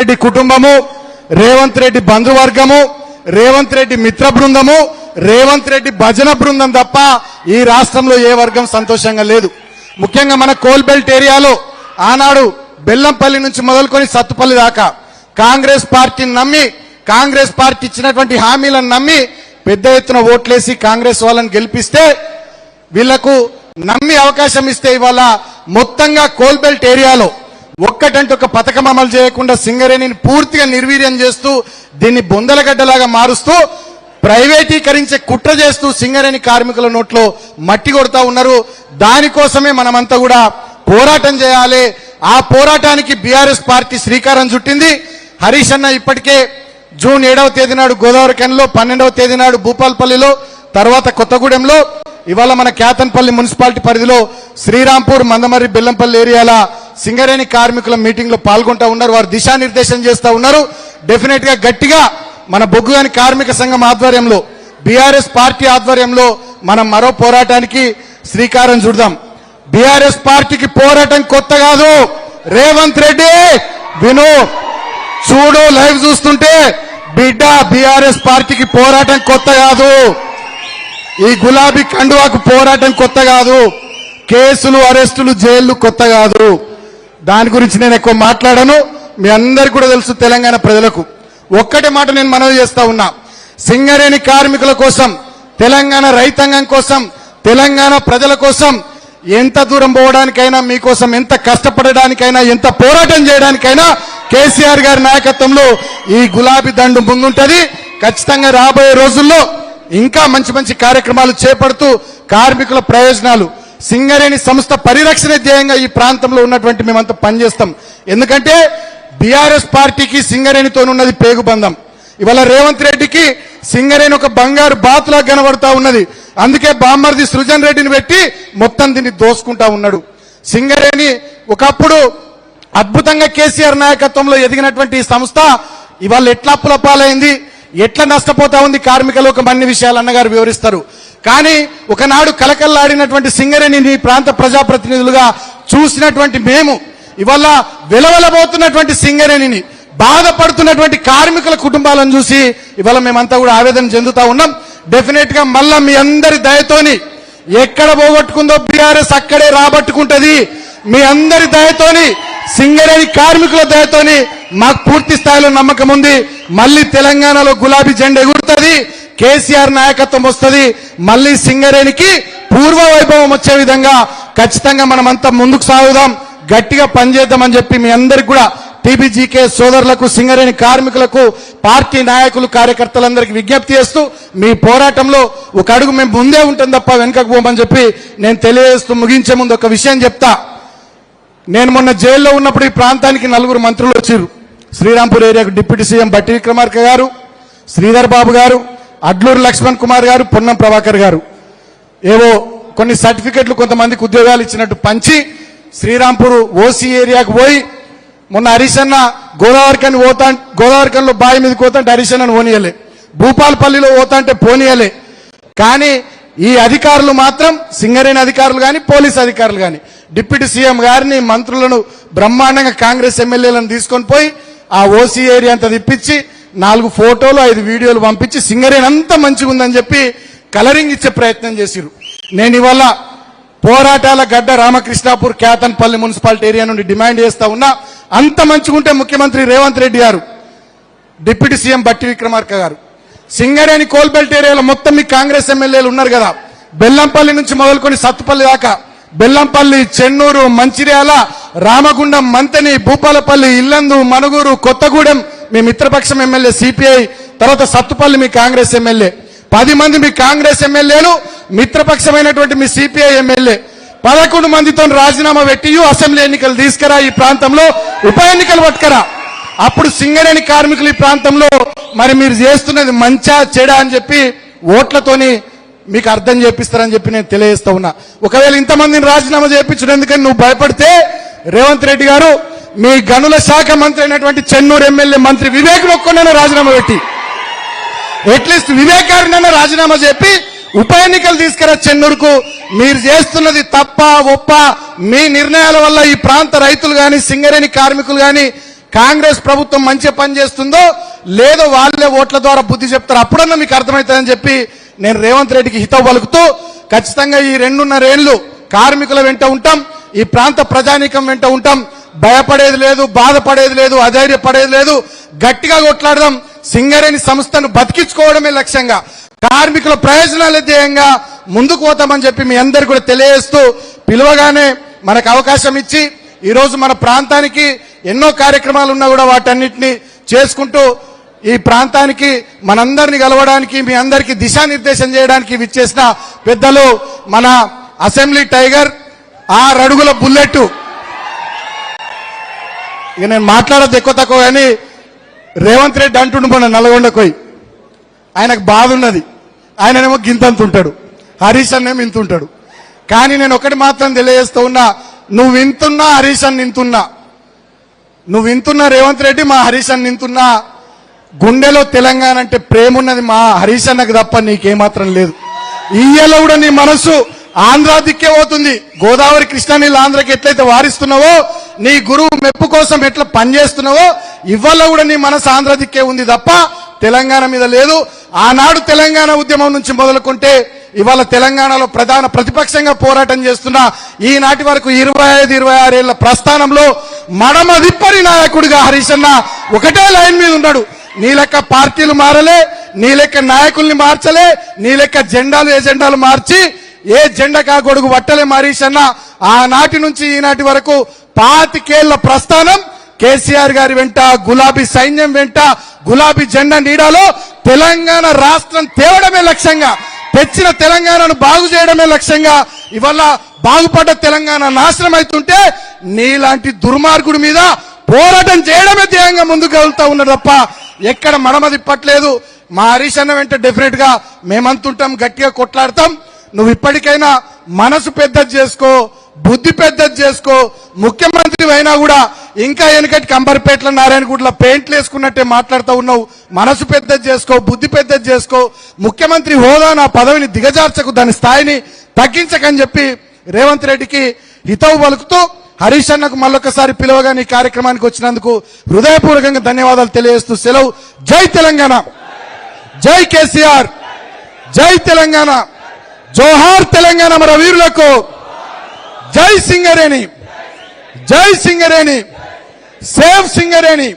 రెడ్డి కుటుంబము, రేవంత్ రెడ్డి బంధువర్గము, రేవంత్ రెడ్డి మిత్ర బృందము, రేవంత్ రెడ్డి భజన బృందం తప్ప ఈ రాష్ట్రంలో ఏ వర్గం సంతోషంగా లేదు. ముఖ్యంగా మన కోల్బెల్ట్ ఏరియాలో ఆనాడు బెల్లంపల్లి నుంచి మొదలుకొని సత్తుపల్లి దాకా కాంగ్రెస్ పార్టీని నమ్మి, కాంగ్రెస్ పార్టీ ఇచ్చినటువంటి హామీలను నమ్మి పెద్ద ఎత్తున ఓట్లేసి కాంగ్రెస్ వాళ్ళని గెలిపిస్తే, వీళ్లకు నమ్మి అవకాశం ఇస్తే ఇవాళ మొత్తంగా కోల్బెల్ట్ ఏరియాలో ఒక్కటంటే ఒక పథకం అమలు చేయకుండా సింగరేణిని పూర్తిగా నిర్వీర్యం చేస్తూ, దీన్ని బొందలగడ్డలాగా మారుస్తూ, ప్రైవేటీకరించే కుట్ర చేస్తూ సింగరేణి కార్మికుల నోట్లో మట్టి కొడతా ఉన్నారు. దానికోసమే మనమంతా కూడా పోరాటం చేయాలి. ఆ పోరాటానికి బీఆర్ఎస్ పార్టీ శ్రీకారం చుట్టింది. హరీష్ అన్న ఇప్పటికే జూన్ 7వ తేదీ నాడు గోదావరిఖనిలో, 12వ తేదీ నాడు భూపాల్పల్లిలో, తర్వాత కొత్తగూడెంలో, ఇవాళ మన కేతన్పల్లి మున్సిపాలిటీ పరిధిలో శ్రీరాంపూర్, మందమర్రి, బెల్లంపల్లి ఏరియాల సింగరేణి కార్మికుల మీటింగ్ లో పాల్గొంటా ఉన్నారు. వారు దిశానిర్దేశం చేస్తా ఉన్నారు. డెఫినెట్ గా గట్టిగా మన బొగ్గుగని కార్మిక సంఘం ఆధ్వర్యంలో, బీఆర్ఎస్ పార్టీ ఆధ్వర్యంలో మనం మరో పోరాటానికి శ్రీకారం చుడదాం. బీఆర్ఎస్ పార్టీకి పోరాటం కొత్త కాదు. రేవంత్ రెడ్డి విను, చూడు, లైవ్ చూస్తుంటే బిడ్డ, బీఆర్ఎస్ పార్టీకి పోరాటం కొత్త కాదు. ఈ గులాబీ కండువాకు పోరాటం కొత్త కాదు. కేసులు, అరెస్టులు, జైళ్లు కొత్త కాదు. దాని గురించి నేను ఎక్కువ మాట్లాడను. మీ అందరికీ కూడా తెలుసు. తెలంగాణ ప్రజలకు ఒక్కటే మాట నేను మనవి చేస్తా ఉన్నా. సింగరేణి కార్మికుల కోసం, తెలంగాణ రైతాంగం కోసం, తెలంగాణ ప్రజల కోసం ఎంత దూరం పోవడానికైనా, మీకోసం ఎంత కష్టపడడానికైనా, ఎంత పోరాటం చేయడానికైనా కేసీఆర్ గారి నాయకత్వంలో ఈ గులాబీ దండు ముందుంటది. ఖచ్చితంగా రాబోయే రోజుల్లో ఇంకా మంచి మంచి కార్యక్రమాలు చేపడుతూ కార్మికుల ప్రయోజనాలు, సింగరేణి సంస్థ పరిరక్షణ ధ్యేయంగా ఈ ప్రాంతంలో ఉన్నటువంటి మేమంతా పనిచేస్తాం. ఎందుకంటే బీఆర్ఎస్ పార్టీకి సింగరేణితో ఉన్నది పేగుబంధం. ఇవాళ రేవంత్ రెడ్డికి సింగరేణి ఒక బంగారు బాతులా కనబడతా ఉన్నది. అందుకే బామ్మర్ది సృజన్ రెడ్డిని పెట్టి మొత్తం దీన్ని దోసుకుంటా ఉన్నాడు. సింగరేణి ఒకప్పుడు అద్భుతంగా కేసీఆర్ నాయకత్వంలో ఎదిగినటువంటి ఈ సంస్థ ఇవాళ ఎట్లా అప్పుల పాలైంది, ఎట్లా నష్టపోతా ఉంది కార్మిక లోకం, అన్ని విషయాలు అన్నగారు వివరిస్తారు. కానీ ఒకనాడు కలకల్లాడినటువంటి సింగరేణిని ప్రాంత ప్రజాప్రతినిధులుగా చూసినటువంటి మేము ఇవాళ వెలవెలబోతున్నటువంటి సింగరేణిని, బాధపడుతున్నటువంటి కార్మికుల కుటుంబాలను చూసి ఇవాళ మేమంతా కూడా ఆవేదన చెందుతా ఉన్నాం. డెఫినెట్ గా మళ్ళా మీ అందరి దయతోని ఎక్కడ పోగొట్టుకుందో బీఆర్ఎస్ అక్కడే రాబట్టుకుంటది. మీ అందరి దయతోని, సింగరేణి కార్మికుల దయతోని మాకు పూర్తి స్థాయిలో నమ్మకం ఉంది. మళ్ళీ తెలంగాణలో గులాబీ జెండా ఎగురుతుంది, కేసీఆర్ నాయకత్వం వస్తుంది. మళ్ళీ సింగరేణికి పూర్వ వైభవం వచ్చే విధంగా ఖచ్చితంగా మనమంతా ముందుకు సాగుదాం, గట్టిగా పనిచేద్దామని చెప్పి మీ అందరికి కూడా టీబీజీకే సోదరులకు, సింగరేణి కార్మికులకు, పార్టీ నాయకులు, కార్యకర్తలందరికీ విజ్ఞప్తి చేస్తూ మీ పోరాటంలో ఒక అడుగు మేము ముందే ఉంటాం తప్ప వెనుకకు పోమని చెప్పి నేను తెలియజేస్తూ ముగించే ముందు ఒక విషయం చెప్తా. నేను మొన్న జైల్లో ఉన్నప్పుడు ఈ ప్రాంతానికి 4 మంత్రులు వచ్చారు. శ్రీరాంపూర్ ఏరియాకు డిప్యూటీ సీఎం బట్టి విక్రమార్క గారు, శ్రీధర్ బాబు గారు, అడ్లూరు లక్ష్మణ్ కుమార్ గారు, పొన్నం ప్రభాకర్ గారు. ఏవో కొన్ని సర్టిఫికెట్లు కొంతమందికి ఉద్యోగాలు ఇచ్చినట్టు పంచి శ్రీరాంపూర్ ఓసీ ఏరియాకు పోయి మొన్న హరీషన్న గోదావరికన్లో బావి మీదకి పోతాంటే హరీషన్నను పోనీయలే, భూపాల్పల్లిలో పోతాంటే పోనీయలే. కానీ ఈ అధికారులు మాత్రం, సింగరేణి అధికారులు కానీ, పోలీస్ అధికారులు కానీ, డిప్యూటీ సీఎం గారిని, మంత్రులను బ్రహ్మాండంగా కాంగ్రెస్ ఎమ్మెల్యేలను తీసుకొని పోయి ఆ ఓసీ ఏరియా అంతా తిప్పించి 4 ఫోటోలు 5 వీడియోలు పంపించి సింగరేణి అంతా మంచిగా ఉందని చెప్పి కలరింగ్ ఇచ్చే ప్రయత్నం చేసిరు. నేను ఇవాళ పోరాటాల గడ్డ రామకృష్ణాపూర్, కేతన్పల్లి మున్సిపాలిటీ ఏరియా నుండి డిమాండ్ చేస్తా ఉన్నా. అంత మంచిగుంటే ముఖ్యమంత్రి రేవంత్ రెడ్డి గారు, డిప్యూటీ సీఎం బట్టి విక్రమార్క గారు, సింగరేణి కోల్బెల్ట్ ఏరియాలో మొత్తం మీ కాంగ్రెస్ ఎమ్మెల్యేలు ఉన్నారు కదా, బెల్లంపల్లి నుంచి మొదలుకొని సత్తుపల్లి దాకా, బెల్లంపల్లి, చెన్నూరు, మంచిర్యాల, రామగుండం, మంతని, భూపాలపల్లి, ఇల్లందు, మనుగూరు, కొత్తగూడెం మీ మిత్రపక్షం ఎమ్మెల్యే సిపిఐ, తర్వాత సత్తుపల్లి మీ కాంగ్రెస్ ఎమ్మెల్యే, 10 మంది మీ కాంగ్రెస్ ఎమ్మెల్యేలు, మిత్రపక్షమైనటువంటి మీ సిపిఐ ఎమ్మెల్యే 11 మందితో రాజీనామా పెట్టి అసెంబ్లీ ఎన్నికలు తీసుకురా, ఈ ప్రాంతంలో ఉప ఎన్నికలు పట్టుకరా. అప్పుడు సింగరేణి కార్మికులు ఈ ప్రాంతంలో మరి మీరు చేస్తున్నది మంచా చెడా అని చెప్పి ఓట్లతోని మీకు అర్థం చేపిస్తారని చెప్పి నేను తెలియజేస్తా ఉన్నా. ఒకవేళ ఇంతమందిని రాజీనామా చేయించడం ఎందుకని నువ్వు భయపడితే, రేవంత్ రెడ్డి గారు మీ గనుల శాఖ మంత్రి అయినటువంటి చెన్నూరు ఎమ్మెల్యే మంత్రి వివేక్ ఒక్కనైనా రాజీనామా పెట్టి, అట్లీస్ట్ వివేక్ గారినైనా రాజీనామా చెప్పి ఉప ఎన్నికలు తీసుకురా చెన్నూరుకు. మీరు చేస్తున్నది తప్ప ఒప్ప, మీ నిర్ణయాల వల్ల ఈ ప్రాంత రైతులు గాని, సింగరేణి కార్మికులు గాని కాంగ్రెస్ ప్రభుత్వం మంచి పని చేస్తుందో లేదో వాళ్ళే ఓట్ల ద్వారా బుద్ధి చెప్తారు, అప్పుడన్నా మీకు అర్థమవుతుందని చెప్పి నేను రేవంత్ రెడ్డికి హితవు పలుకుతూ ఖచ్చితంగా ఈ 2.5 ఏళ్లు కార్మికుల వెంట ఉంటాం, ఈ ప్రాంత ప్రజానీకం వెంట ఉంటాం. భయపడేది లేదు, బాధపడేది లేదు, అధైర్యపడేది లేదు. గట్టిగా కొట్లాడదాం. సింగరేణి సంస్థను బతికించుకోవడమే లక్ష్యంగా, కార్మికుల ప్రయోజనాలే ధ్యేయంగా ముందుకు పోతామని చెప్పి మీ అందరికీ కూడా తెలియజేస్తూ, పిలువగానే మనకు అవకాశం ఇచ్చి ఈరోజు మన ప్రాంతానికి ఎన్నో కార్యక్రమాలు ఉన్నా కూడా వాటన్నిటిని చేసుకుంటూ ఈ ప్రాంతానికి మనందరినీ కలవడానికి, మీ అందరికీ దిశానిర్దేశం చేయడానికి విచ్చేసిన పెద్దలు మన అసెంబ్లీ టైగర్, 6 అడుగుల బుల్లెట్. ఇక నేను మాట్లాడద్దు ఎక్కువ తక్కువ, కానీ రేవంత్ రెడ్డి అంటుండు మన నల్గొండకోయి, ఆయనకు బాధ ఉన్నది. ఆయననేమో గింతంత ఉంటాడు, హరీష్ అన్నేమో ఇంత ఉంటాడు. కానీ నేను ఒకటి మాత్రం తెలియజేస్తూ ఉన్నా, నువ్వు వింటున్నా హరీష్ అన్న నింతున్నా, నువ్వు వింటున్నా రేవంత్ రెడ్డి, మా హరీష్ అన్న నింతున్నా. గుండెలో తెలంగాణ అంటే ప్రేమ ఉన్నది మా హరీష్ అన్నకు తప్ప నీకేమాత్రం లేదు. ఈయలో కూడా నీ మనసు ఆంధ్ర దిక్కే పోతుంది. గోదావరి కృష్ణా నీళ్ళు ఆంధ్రకి ఎట్లయితే వారిస్తున్నావో, నీ గురువు మెప్పు కోసం ఎట్లా పనిచేస్తున్నావో, ఇవాళ కూడా నీ మనసు ఆంధ్ర దిక్కే ఉంది తప్ప తెలంగాణ మీద లేదు. ఆనాడు తెలంగాణ ఉద్యమం నుంచి మొదలుకుంటే ఇవాళ తెలంగాణలో ప్రధాన ప్రతిపక్షంగా పోరాటం చేస్తున్న ఈనాటి వరకు 25-26 ఏళ్ల ప్రస్థానంలో మడమ దిప్పని నాయకుడిగా హరీష్ అన్న ఒకటే లైన్ మీద ఉన్నాడు. నీ లెక్క పార్టీలు మారలే, నీ లెక్క నాయకుల్ని మార్చలే, నీ లెక్క జెండాలు ఎజెండాలు మార్చి ఏ జెండా గొడుగు వట్టలే హరీష్ అన్న. ఆనాటి నుంచి ఈనాటి వరకు 25 ఏళ్ల ప్రస్థానం కేసీఆర్ గారి వెంట, గులాబీ సైన్యం వెంట, గులాబీ జెండా నీడాలో తెలంగాణ రాష్ట్రం తేవడమే లక్ష్యంగా, తెచ్చిన తెలంగాణను బాగు చేయడమే లక్ష్యంగా, ఇవాళ బాగుపడ్డ తెలంగాణ నాశనం అవుతుంటే నీలాంటి దుర్మార్గుడి మీద పోరాటం చేయడమే ధ్యేయంగా ముందుకు వెళ్తా ఉన్నారు తప్ప ఎక్కడ మడమ తిప్పట్లేదు. మా హరీష్ అన్న వెంట డెఫినెట్ గా మేమంతుంటాం, గట్టిగా కొట్లాడతాం. నువ్వు ఇప్పటికైనా మనసు పెద్దది చేసుకో, బుద్ధి పెద్దది చేసుకో. ముఖ్యమంత్రి అయినా కూడా ఇంకా వెనకటి కంబర్పేటలో నారాయణగూడలో పెయింట్లు వేసుకున్నట్టే మాట్లాడుతూ ఉన్నావు. మనసు పెద్దది చేసుకో, బుద్ధి పెద్దది చేసుకో. ముఖ్యమంత్రి హోదా నా పదవిని దిగజార్చకు, దాని స్థాయిని తగ్గించకని చెప్పి రేవంత్ రెడ్డికి హితవు పలుకుతూ హరీష్ అన్నకు మళ్ళొకసారి పిలువగా నీ కార్యక్రమానికి వచ్చినందుకు హృదయపూర్వకంగా ధన్యవాదాలు తెలియజేస్తూ సెలవు. జై తెలంగాణ, జై కేసీఆర్, జై తెలంగాణ, జోహార్ తెలంగాణ మన వీరులకు. జై సింగరేణి, జై సింగరేణి, సేవ్ సింగరేణి.